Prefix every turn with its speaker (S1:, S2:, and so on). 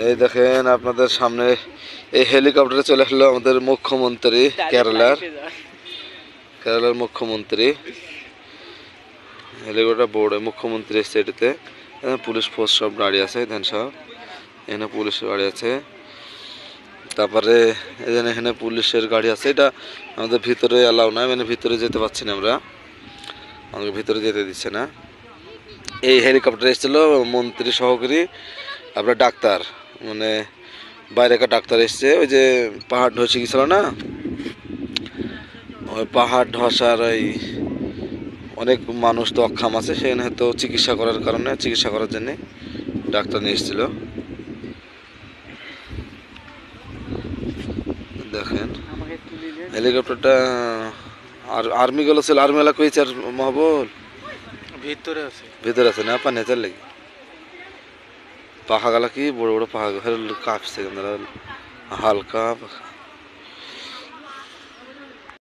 S1: এই দেখেন আপনাদের সামনে এই হেলিকপ্টারে চলে আসলো আমাদের মুখ্যমন্ত্রী, কেরালার মুখ্যমন্ত্রী। হেলিকপ্টার বোর্ডে মুখ্যমন্ত্রী এসছে এটাতে। পুলিশ ফোর্স সব দাঁড়িয়ে আছে, ধ্যান সব এখানে পুলিশ গাড়ি আছে। তারপরে এখানে পুলিশের গাড়ি আছে। এটা আমাদের ভিতরে অ্যালাউ না, মানে ভিতরে যেতে পারছি না আমরা, আমাকে ভিতরে যেতে দিচ্ছে না। এই হেলিকপ্টারে এসেছিল মন্ত্রী সহকারী, আপনার ডাক্তার, মানে বাইরেকার ডাক্তার এসছে। ওই যে পাহাড় ধসে গেছিল না, ওই পাহাড় ধসার ওই অনেক মানুষ তো অক্ষম আছে, সেখানে হয়তো চিকিৎসা করার কারণে, চিকিৎসা করার জন্যে ডাক্তার নিয়ে এসেছিল। দেখেন হেলিকপ্টারটা আর আর্মি গুলো ছিল, আর্মি এলাকা হয়েছে। আর মহাবল ভিতরে আছে না, পানি চার লেগে পাখা গেলা কি বড় বড় পাখা কাঁপছে হালকা